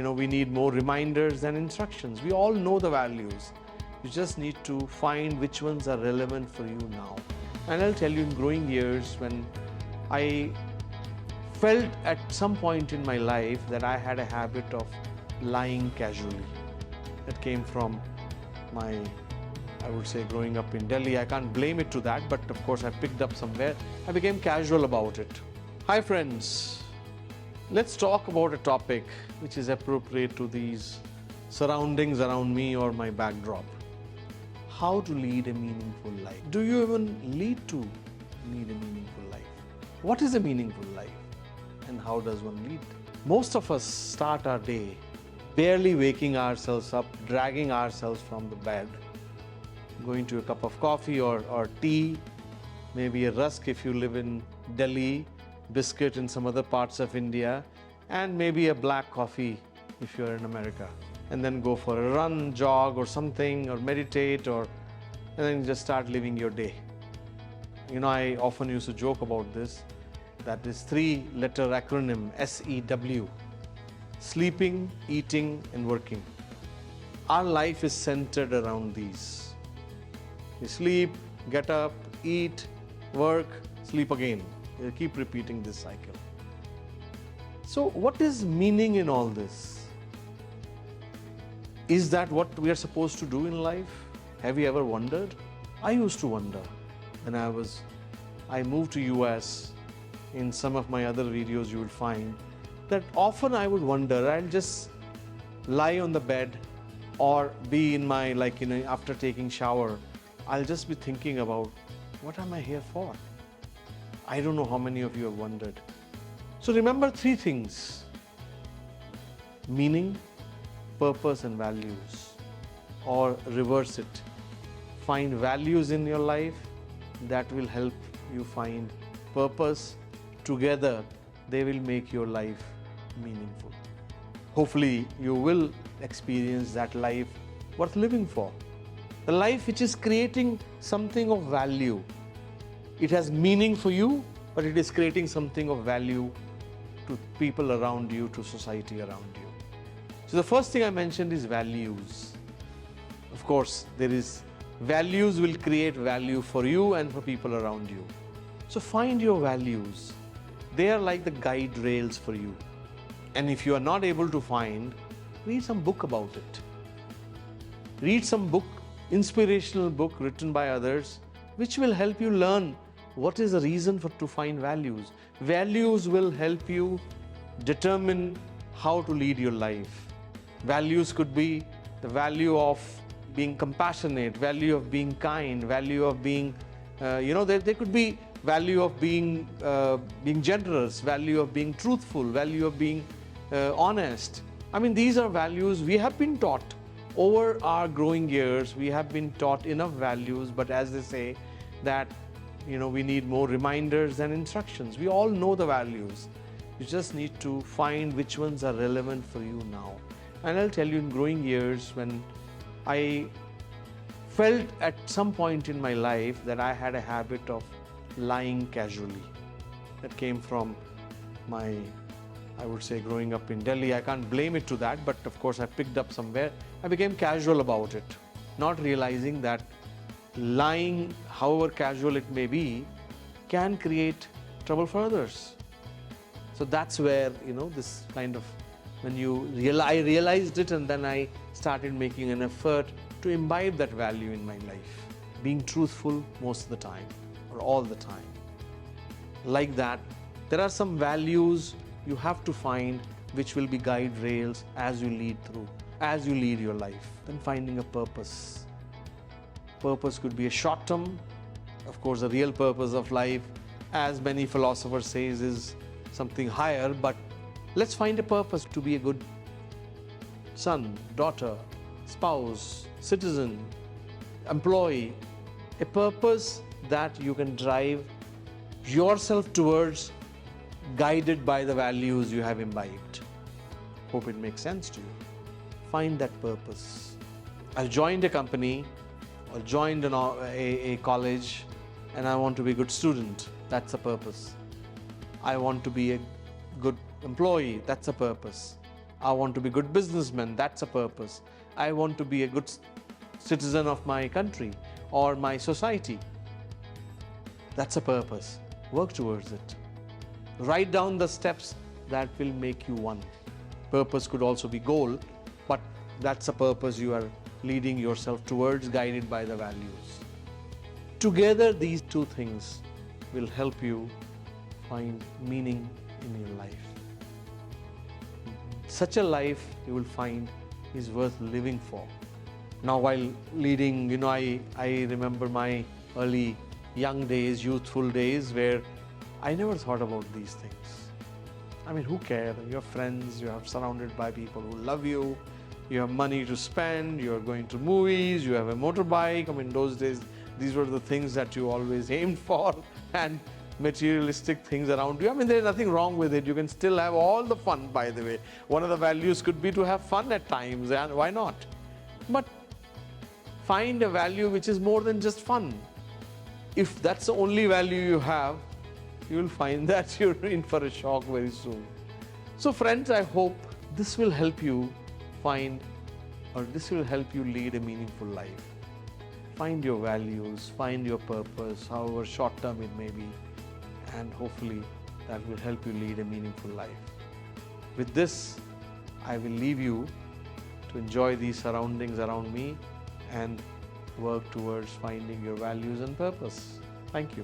we need more reminders than instructions. We all know the values. You just need to find which ones are relevant for you now. And I'll tell you, in growing years, when I felt at some point in my life that I had a habit of lying casually. That came from my, I would say, growing up in Delhi. I can't blame it to that, but of course I picked up somewhere. I became casual about it. Hi friends, let's talk about a topic which is appropriate to these surroundings around me or my backdrop. How to lead a meaningful life. Do you even lead to lead a meaningful life? What is a meaningful life and how does one lead? Most of us start our day barely waking ourselves up, dragging ourselves from the bed, going to a cup of coffee or tea, maybe a rusk if you live in Delhi, biscuit in some other parts of India, and maybe a black coffee if you're in America. And then go for a run, jog or something, or meditate, and then just start living your day. I often used to joke about this, that is three-letter acronym SEW. Sleeping, eating and working. Our life is centered around these. You sleep, get up, eat, work, sleep again. You keep repeating this cycle. So what is meaning in all this? Is that what we are supposed to do in life? Have you ever wondered? I used to wonder when I moved to US. In some of my other videos you will find that often I would wonder, I'll just lie on the bed or be in my, after taking shower, I'll just be thinking about, what am I here for? I don't know how many of you have wondered. So remember three things: meaning, purpose and values. Or reverse it. Find values in your life that will help you find purpose. Together, they will make your life meaningful. Hopefully, you will experience that life worth living for. The life which is creating something of value. It has meaning for you, but it is creating something of value to people around you, to society around you. So the first thing I mentioned is values. Of course, values will create value for you and for people around you. So find your values. They are like the guide rails for you. And if you are not able to find, read some book about it. Read some book, inspirational book written by others, which will help you learn what is the reason to find values. Values will help you determine how to lead your life. Values could be the value of being compassionate, value of being kind, value of being, there could be value of being generous, value of being truthful, value of being honest. These are values we have been taught. Over our growing years, we have been taught enough values, but as they say that, we need more reminders than instructions. We all know the values. You just need to find which ones are relevant for you now. And I'll tell you, in growing years, when I felt at some point in my life that I had a habit of lying casually. That came from my, I would say, growing up in Delhi. I can't blame it to that, but of course I picked up somewhere. I became casual about it, not realizing that lying, however casual it may be, can create trouble for others. So that's where, this kind of, I realized it, and then I started making an effort to imbibe that value in my life. Being truthful most of the time, or all the time. Like that, there are some values you have to find which will be guide rails as you lead your life. Then finding a purpose. Purpose could be a short term. Of course, the real purpose of life, as many philosophers say, is something higher, but let's find a purpose to be a good son, daughter, spouse, citizen, employee. A purpose that you can drive yourself towards, guided by the values you have imbibed. Hope it makes sense to you. Find that purpose. I joined a company or joined a college, and I want to be a good student. That's a purpose. I want to be a good employee. That's a purpose. I want to be a good businessman. That's a purpose. I want to be a good citizen of my country or my society. That's a purpose. Work towards it. Write down the steps that will make you one. Purpose could also be goal, but that's a purpose you are leading yourself towards, guided by the values. Together, these two things will help you find meaning in your life. Such a life you will find is worth living for. Now, while leading, I remember my early young days, youthful days, where I never thought about these things. I mean, who cares? You have friends, you are surrounded by people who love you, you have money to spend, you are going to movies, you have a motorbike. I mean, those days, these were the things that you always aimed for, and materialistic things around you. I mean, there's nothing wrong with it. You can still have all the fun, by the way. One of the values could be to have fun at times, and why not? But find a value which is more than just fun. If that's the only value you have, you will find that you're in for a shock very soon. So friends, I hope this will help you find, or this will help you lead a meaningful life. Find your values, find your purpose, however short term it may be, and hopefully that will help you lead a meaningful life. With this, I will leave you to enjoy these surroundings around me and work towards finding your values and purpose. Thank you.